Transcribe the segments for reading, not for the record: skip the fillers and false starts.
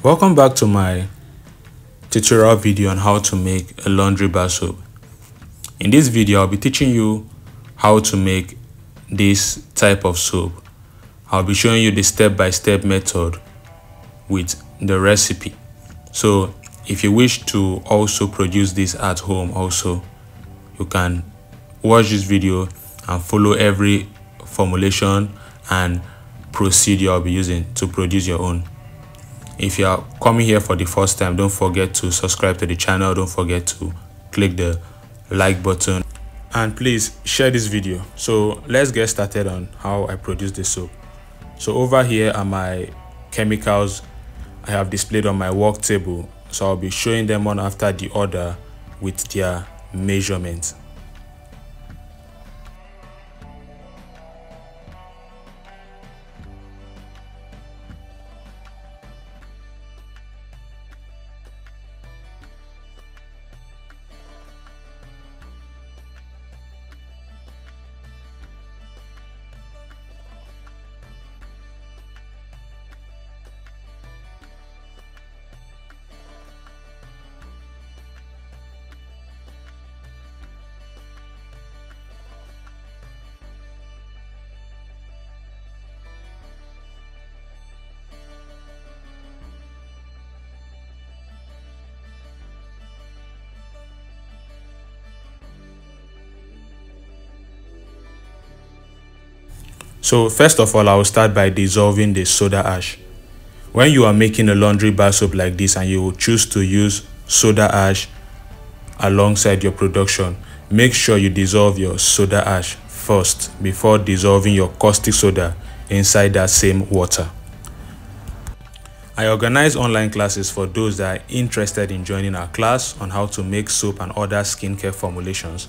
Welcome back to my tutorial video on how to make a laundry bar soap. In this video, I'll be teaching you how to make this type of soap. I'll be showing you the step-by-step method with the recipe. So if you wish to also produce this at home also, you can watch this video and follow every formulation and procedure I'll be using to produce your own. If you are coming here for the first time, don't forget to subscribe to the channel. Don't forget to click the like button and please share this video. So let's get started on how I produce this soap. So over here are my chemicals I have displayed on my work table. So I'll be showing them one after the other with their measurements. So first of all, I will start by dissolving the soda ash. When you are making a laundry bar soap like this and you will choose to use soda ash alongside your production, make sure you dissolve your soda ash first before dissolving your caustic soda inside that same water. I organize online classes for those that are interested in joining our class on how to make soap and other skincare formulations.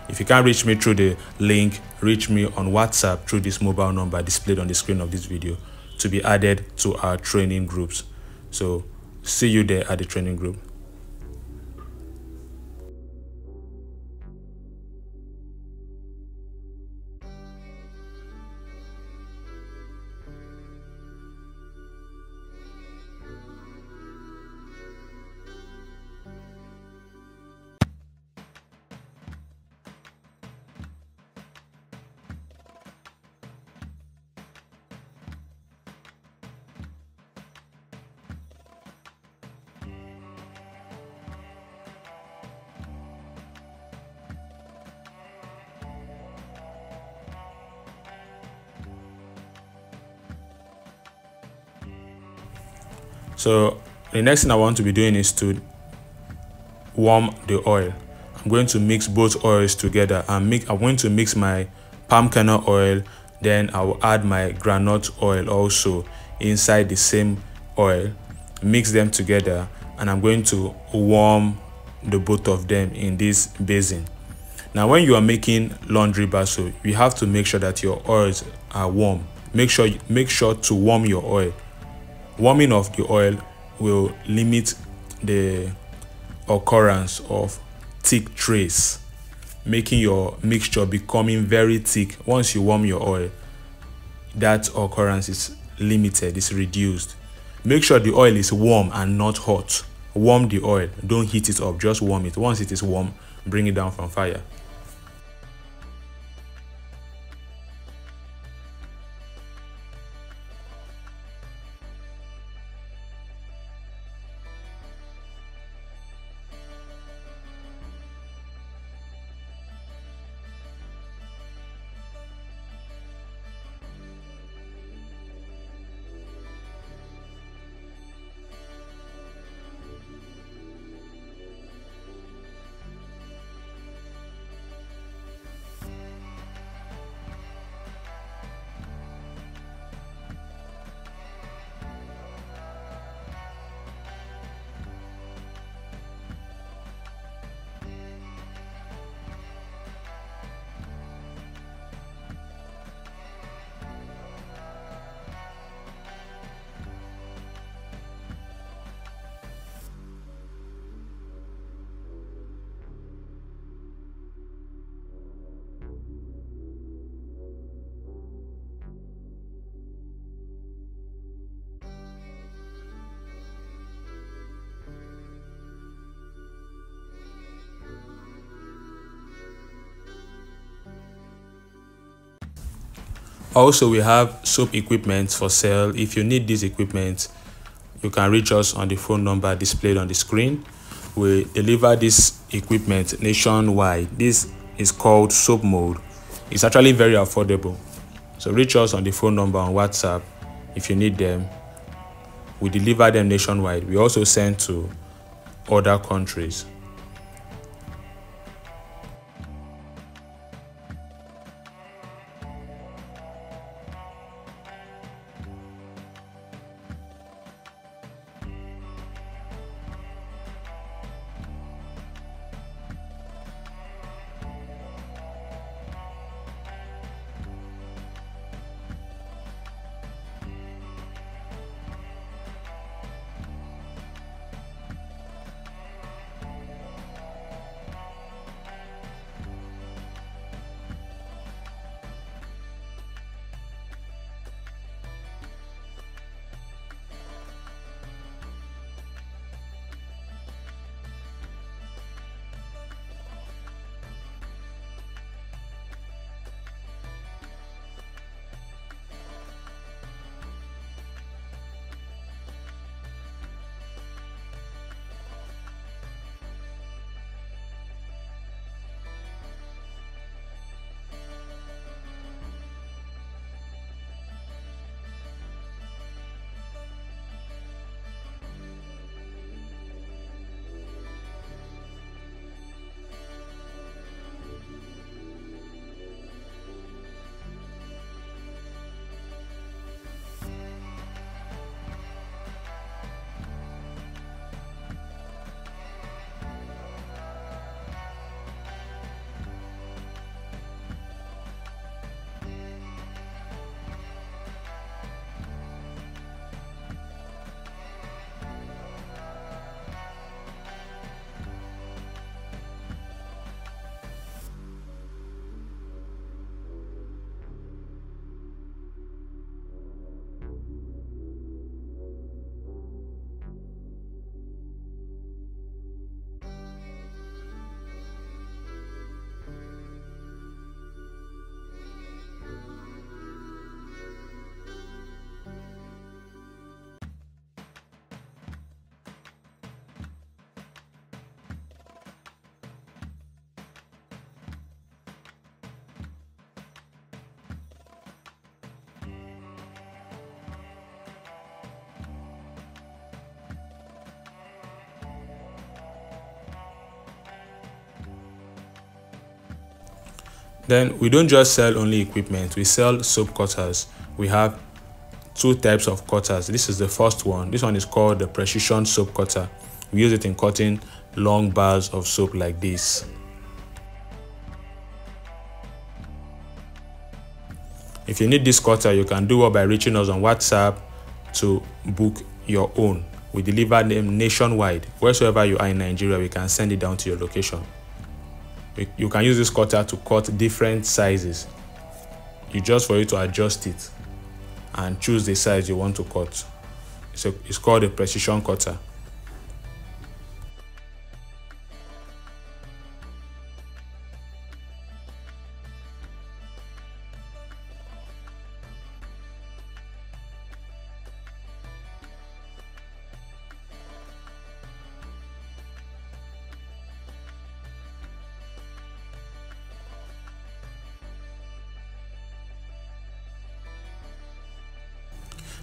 If you can't reach me through the link, reach me on WhatsApp through this mobile number displayed on the screen of this video to be added to our training groups. So see you there at the training group. So the next thing I want to be doing is to warm the oil. I'm going to mix both oils together and I'm going to mix my palm kernel oil, then I will add my groundnut oil also inside the same oil, mix them together, and I'm going to warm the both of them in this basin. Now when you are making laundry bar soap, you have to make sure that your oils are warm. Make sure to warm your oil. Warming of the oil will limit the occurrence of thick trace, making your mixture becoming very thick. Once you warm your oil, that occurrence is limited, it's reduced. Make sure the oil is warm and not hot. Warm the oil, don't heat it up, just warm it. Once it is warm, bring it down from fire. Also, we have soap equipment for sale. If you need this equipment, you can reach us on the phone number displayed on the screen. We deliver this equipment nationwide. This is called soap mold. It's actually very affordable. So reach us on the phone number on WhatsApp if you need them. We deliver them nationwide. We also send to other countries. Then we don't just sell only equipment, we sell soap cutters. We have two types of cutters. This is the first one. This one is called the precision soap cutter. We use it in cutting long bars of soap like this. If you need this cutter, you can do it by reaching us on WhatsApp to book your own. We deliver them nationwide. Wheresoever you are in Nigeria, we can send it down to your location. You can use this cutter to cut different sizes. For you to adjust it and choose the size you want to cut. It's called a precision cutter.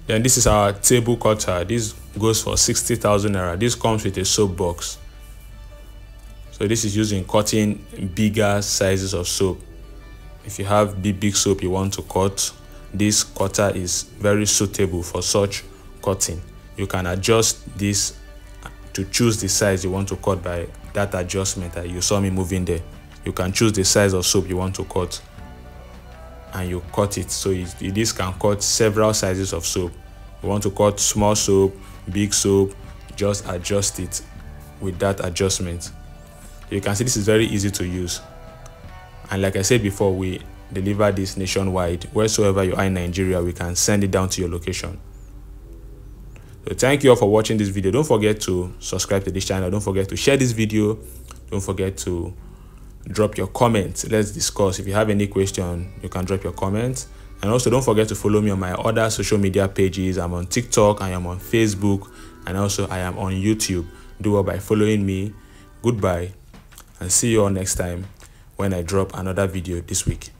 Then this is our table cutter. This goes for 60,000 naira. This comes with a soap box. So this is used in cutting bigger sizes of soap. If you have big soap you want to cut, this cutter is very suitable for such cutting. You can adjust this to choose the size you want to cut by that adjustment that you saw me moving there. You can choose the size of soap you want to cut and you cut it. So this can cut several sizes of soap. You want to cut small soap, big soap, just adjust it with that adjustment. You can see this is very easy to use. And like I said before, we deliver this nationwide. Wheresoever you are in Nigeria, we can send it down to your location. So thank you all for watching this video. Don't forget to subscribe to this channel. Don't forget to share this video. Don't forget to drop your comments. Let's discuss. If you have any question, you can drop your comments And also don't forget to follow me on my other social media pages. I'm on TikTok, I am on Facebook, and also I am on YouTube. Do well by following me. Goodbye, and see you all next time when I drop another video this week.